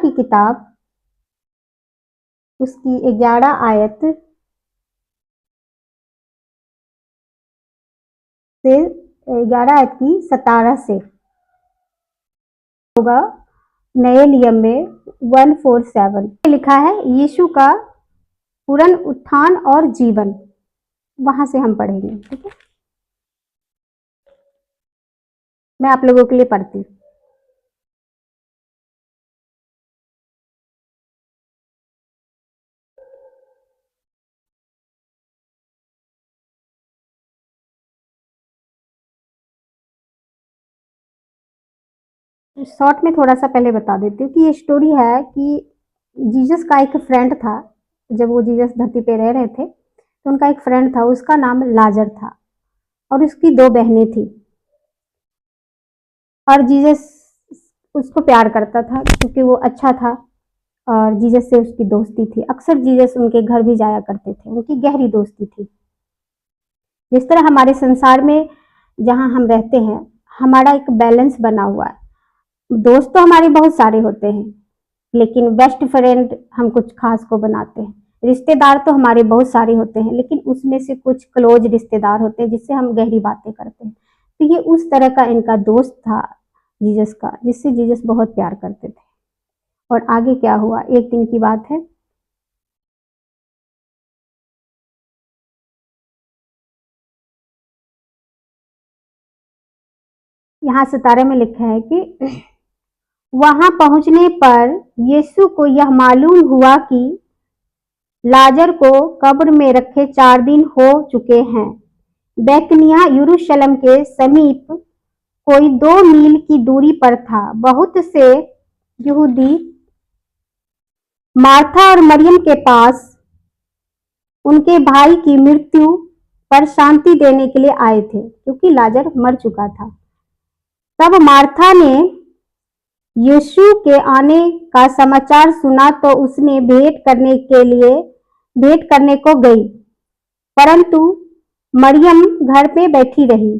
की किताब उसकी 11 आयत से 11 आयत की 17 से होगा नए नियम में 147 लिखा है यीशु का पुनरुत्थान और जीवन। वहां से हम पढ़ेंगे, ठीक है। मैं आप लोगों के लिए पढ़ती हूँ। शॉर्ट में थोड़ा सा पहले बता देती हूँ कि ये स्टोरी है कि जीसस का एक फ्रेंड था। जब वो जीसस धरती पे रह रहे थे तो उनका एक फ्रेंड था, उसका नाम लाजर था और उसकी 2 बहनें थी। और जीसस उसको प्यार करता था क्योंकि वो अच्छा था और जीसस से उसकी दोस्ती थी। अक्सर जीसस उनके घर भी जाया करते थे, उनकी गहरी दोस्ती थी। जिस तरह हमारे संसार में जहाँ हम रहते हैं हमारा एक बैलेंस बना हुआ है। दोस्त तो हमारे बहुत सारे होते हैं, लेकिन बेस्ट फ्रेंड हम कुछ खास को बनाते हैं। रिश्तेदार तो हमारे बहुत सारे होते हैं, लेकिन उसमें से कुछ क्लोज रिश्तेदार होते हैं जिससे हम गहरी बातें करते हैं। तो ये उस तरह का इनका दोस्त था जीसस का, जिससे जीसस बहुत प्यार करते थे। और आगे क्या हुआ, एक दिन की बात है। यहाँ 17 में लिखा है कि वहां पहुंचने पर यीशु को यह मालूम हुआ कि लाजर को कब्र में रखे 4 दिन हो चुके हैं। बैतनिय्याह यरूशलेम के समीप कोई 2 मील की दूरी पर था। बहुत से यहूदी मार्था और मरियम के पास उनके भाई की मृत्यु पर शांति देने के लिए आए थे, क्योंकि लाजर मर चुका था। तब मार्था ने यीशु के आने का समाचार सुना तो उसने भेंट करने को गई, परंतु मरियम घर पे बैठी रही।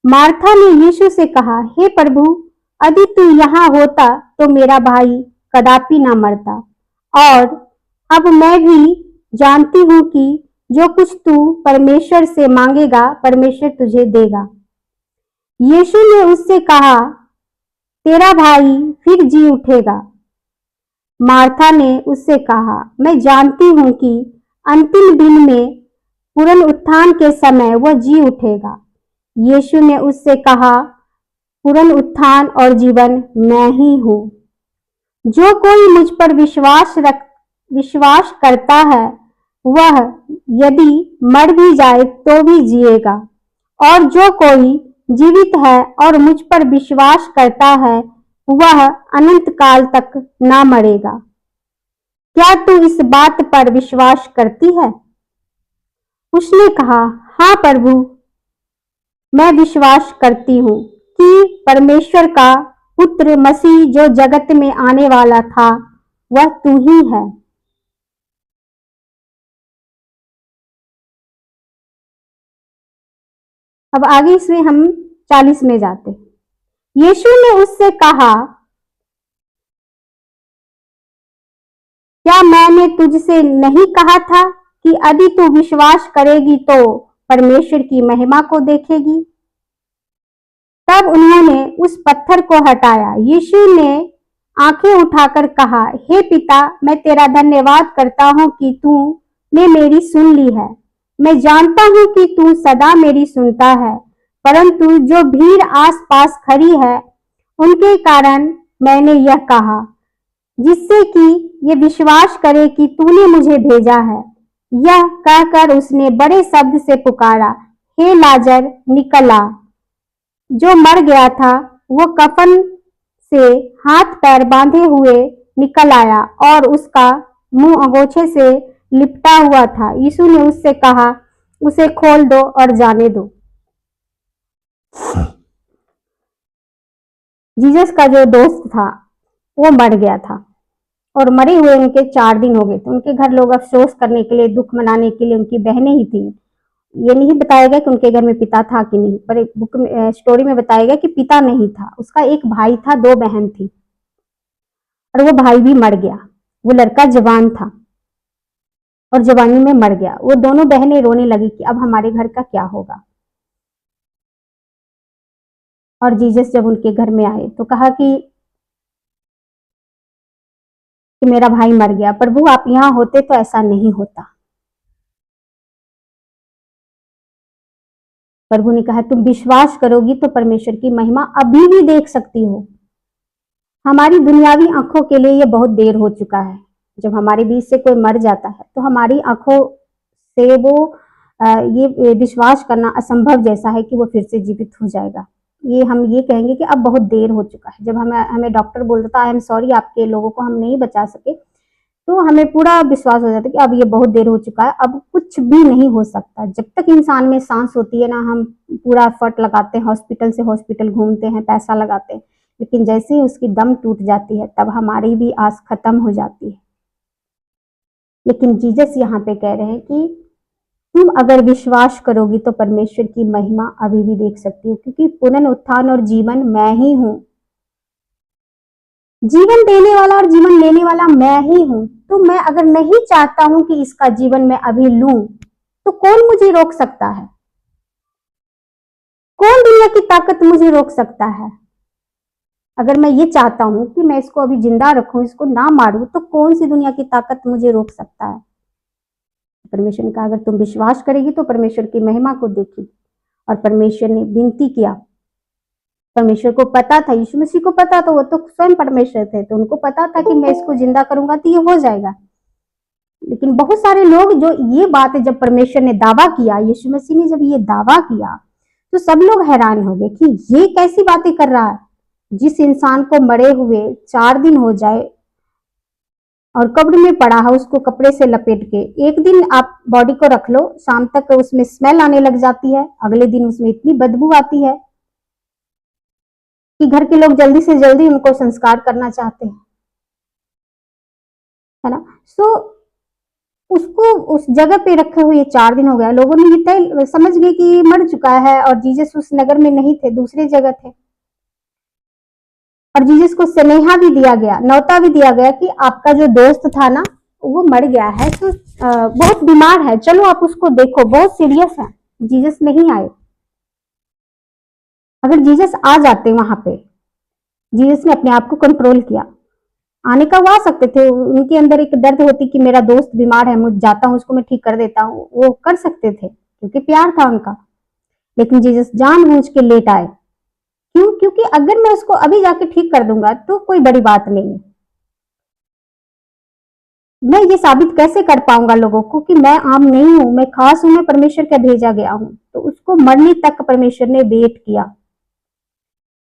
मार्था ने यीशु से कहा, हे प्रभु, यदि तू यहाँ होता तो मेरा भाई कदापि ना मरता। और अब मैं भी जानती हूँ कि जो कुछ तू परमेश्वर से मांगेगा परमेश्वर तुझे देगा। यीशु ने उससे कहा, तेरा भाई फिर जी उठेगा। मार्था ने उससे कहा, मैं जानती हूँ कि अंतिम दिन में पुनरुत्थान के समय वह जी उठेगा। यीशु ने उससे कहा, पुनरुत्थान और जीवन मैं ही हूँ। जो कोई मुझ पर विश्वास करता है वह यदि मर भी जाए तो भी जिएगा, और जो कोई जीवित है और मुझ पर विश्वास करता है वह अनंत काल तक ना मरेगा। क्या तू इस बात पर विश्वास करती है? उसने कहा, हाँ प्रभु, मैं विश्वास करती हूँ कि परमेश्वर का पुत्र मसीह जो जगत में आने वाला था वह तू ही है। अब आगे इसमें हम 40 में जाते। यीशु ने उससे कहा, क्या मैंने तुझसे नहीं कहा था कि यदि तू विश्वास करेगी तो परमेश्वर की महिमा को देखेगी? तब उन्होंने उस पत्थर को हटाया। यीशु ने आंखें उठाकर कहा, हे पिता, मैं तेरा धन्यवाद करता हूँ कि तूने मेरी सुन ली है। मैं जानता हूँ कि तू सदा मेरी सुनता है, परंतु जो भीड़ आस-पास खड़ी है उनके कारण मैंने यह कहा, जिससे कि ये विश्वास करे कि तूने मुझे भेजा है। यह कहकर उसने बड़े शब्द से पुकारा, हे लाजर, निकल आ। जो मर गया था वो कफन से हाथ पैर बांधे हुए निकल आया और उसका मुंह अंगोछे से लिपटा हुआ था। यीशु ने उससे कहा, उसे खोल दो और जाने दो। जीसस का जो दोस्त था वो मर गया था और मरे हुए उनके 4 दिन हो गए थे। उनके घर लोग अफसोस करने के लिए, दुख मनाने के लिए, उनकी बहनें ही थी। ये नहीं बताया गया कि उनके घर में पिता था कि नहीं, पर एक बुक में, स्टोरी में बताया गया कि पिता नहीं था। उसका एक भाई था, 2 बहन थी। और वो भाई भी मर गया। वो लड़का जवान था और जवानी में मर गया। वो दोनों बहनें रोने लगी कि अब हमारे घर का क्या होगा। और जीसस जब उनके घर में आए तो कहा कि मेरा भाई मर गया, प्रभु आप यहाँ होते तो ऐसा नहीं होता। प्रभु ने कहा तुम विश्वास करोगी तो परमेश्वर की महिमा अभी भी देख सकती हो। हमारी दुनियावी आंखों के लिए ये बहुत देर हो चुका है। जब हमारे बीच से कोई मर जाता है तो हमारी आंखों से वो ये विश्वास करना असंभव जैसा है कि वो फिर से जीवित हो जाएगा। हम ये कहेंगे कि अब बहुत देर हो चुका है। जब हमें डॉक्टर बोलता था आई एम सॉरी आपके लोगों को हम नहीं बचा सके, तो हमें पूरा विश्वास हो जाता है कि अब ये बहुत देर हो चुका है, अब कुछ भी नहीं हो सकता। जब तक इंसान में सांस होती है ना, हम पूरा एफर्ट लगाते हैं, हॉस्पिटल से हॉस्पिटल घूमते हैं, पैसा लगाते हैं, लेकिन जैसे ही उसकी दम टूट जाती है तब हमारी भी आस खत्म हो जाती है। लेकिन जीसस यहाँ पे कह रहे हैं कि तुम अगर विश्वास करोगी तो परमेश्वर की महिमा अभी भी देख सकती हो, क्योंकि पुनरुत्थान और जीवन मैं ही हूं। जीवन देने वाला और जीवन लेने वाला मैं ही हूं। तो मैं अगर नहीं चाहता हूं कि इसका जीवन मैं अभी लूं, तो कौन मुझे रोक सकता है? कौन दुनिया की ताकत मुझे रोक सकता है? अगर मैं ये चाहता हूं कि मैं इसको अभी जिंदा रखूं, इसको ना मारूं, तो कौन सी दुनिया की ताकत मुझे रोक सकता है? परमेश्वर ने कहा अगर तुम विश्वास करेगी तो परमेश्वर की महिमा को देखी। और परमेश्वर ने विनती किया। परमेश्वर को पता था, यीशु मसीह को पता था, वो तो स्वयं परमेश्वर थे, तो उनको पता था कि मैं इसको जिंदा करूंगा तो ये हो जाएगा। लेकिन बहुत सारे लोग जो ये बात जब परमेश्वर ने दावा किया, यीशु मसीह ने जब ये दावा किया, तो सब लोग हैरान हो गए कि ये कैसी बातें कर रहा है। जिस इंसान को मरे हुए 4 दिन हो जाए और कब्र में पड़ा है, उसको कपड़े से लपेट के एक दिन आप बॉडी को रख लो, शाम तक उसमें स्मेल आने लग जाती है, अगले दिन उसमें इतनी बदबू आती है कि घर के लोग जल्दी से जल्दी उनको संस्कार करना चाहते हैं, है ना। सो उसको उस जगह पे रखे हुए 4 दिन हो गया, लोगों ने ये तय समझ गए कि मर चुका है। और जीसस उस नगर में नहीं थे, दूसरी जगह थे। और जीसस को स्नेहा भी दिया गया, न्योता भी दिया गया कि आपका जो दोस्त था ना, वो मर गया है, तो बहुत बीमार है, चलो आप उसको देखो, बहुत सीरियस है। जीसस नहीं आए। अगर जीसस आ जाते वहां पे, जीसस ने अपने आप को कंट्रोल किया, आने का वो आ सकते थे। उनके अंदर एक दर्द होती कि मेरा दोस्त बीमार है, मुझे जाता हूँ उसको मैं ठीक कर देता हूँ, वो कर सकते थे क्योंकि प्यार था उनका। लेकिन जीसस जानबूझ के लेट आए। क्यों? क्योंकि अगर मैं उसको अभी जाके ठीक कर दूंगा तो कोई बड़ी बात नहीं है। मैं ये साबित कैसे कर पाऊंगा लोगों को कि मैं आम नहीं हूं, मैं खास हूं, मैं परमेश्वर का भेजा गया हूं। तो उसको मरने तक परमेश्वर ने वेट किया।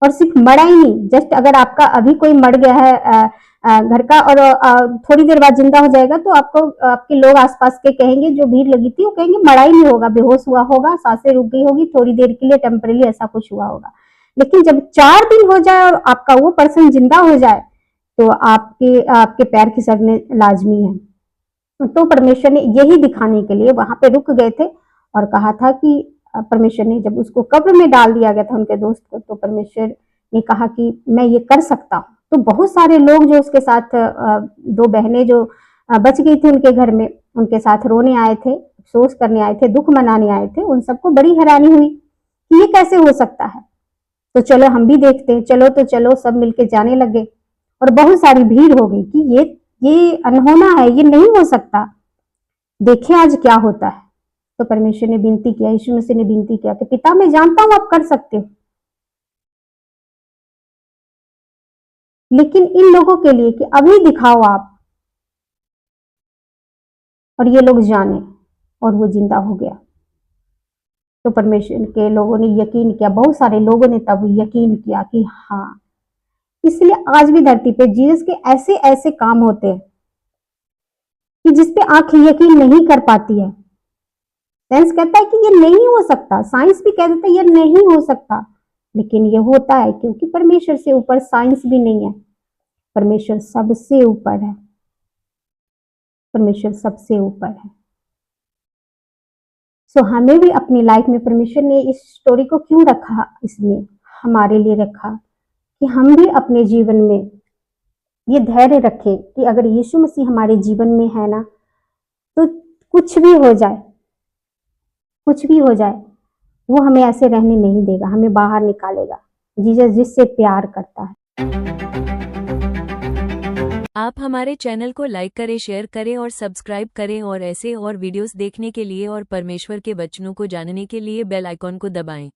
और सिर्फ मरा ही नहीं, जस्ट अगर आपका अभी कोई मर गया है घर का और थोड़ी देर बाद जिंदा हो जाएगा, तो आपको आपके लोग आसपास के कहेंगे, जो भीड़ लगी थी वो कहेंगे मरा ही नहीं होगा, बेहोश हुआ होगा, सांसें रुक गई होगी, थोड़ी देर के लिए टेम्पररी ऐसा कुछ हुआ होगा। लेकिन जब 4 दिन हो जाए और आपका वो पर्सन जिंदा हो जाए, तो आपके आपके पैर खिसकने लाजमी है। तो परमेश्वर ने यही दिखाने के लिए वहां पे रुक गए थे और कहा था कि परमेश्वर ने जब उसको कब्र में डाल दिया गया था उनके दोस्त को, तो परमेश्वर ने कहा कि मैं ये कर सकता हूँ। तो बहुत सारे लोग जो उसके साथ 2 बहनें जो बच गई थी उनके घर में, उनके साथ रोने आए थे, अफसोस करने आए थे, दुख मनाने आए थे, उन सबको बड़ी हैरानी हुई कि ये कैसे हो सकता है। तो चलो हम भी देखते हैं, चलो तो चलो, सब मिलके जाने लगे। और बहुत सारी भीड़ हो गई कि ये अनहोना है, ये नहीं हो सकता, देखें आज क्या होता है। तो परमेश्वर ने विनती किया, यीशु मसीह ने विनती किया कि पिता मैं जानता हूं आप कर सकते हो, लेकिन इन लोगों के लिए कि अभी दिखाओ आप। और ये लोग जाने, और वो जिंदा हो गया। तो परमेश्वर के लोगों ने यकीन किया, बहुत सारे लोगों ने तब यकीन किया कि हाँ। इसलिए आज भी धरती पे जीसस के ऐसे ऐसे काम होते हैं कि जिसपे आंख यकीन नहीं कर पाती है। साइंस कहता है कि ये नहीं हो सकता, साइंस भी कह देता है ये नहीं हो सकता, लेकिन ये होता है, क्योंकि परमेश्वर से ऊपर साइंस भी नहीं है। परमेश्वर सबसे ऊपर है, परमेश्वर सबसे ऊपर है। सो हमें भी अपनी लाइफ में परमेश्वर ने इस स्टोरी को क्यों रखा, इसमें हमारे लिए रखा कि हम भी अपने जीवन में ये धैर्य रखें कि अगर यीशु मसीह हमारे जीवन में है ना, तो कुछ भी हो जाए, कुछ भी हो जाए, वो हमें ऐसे रहने नहीं देगा, हमें बाहर निकालेगा। जीसस जिससे प्यार करता है। आप हमारे चैनल को लाइक करें, शेयर करें और सब्सक्राइब करें और ऐसे और वीडियोस देखने के लिए और परमेश्वर के वचनों को जानने के लिए बेल आइकॉन को दबाएं।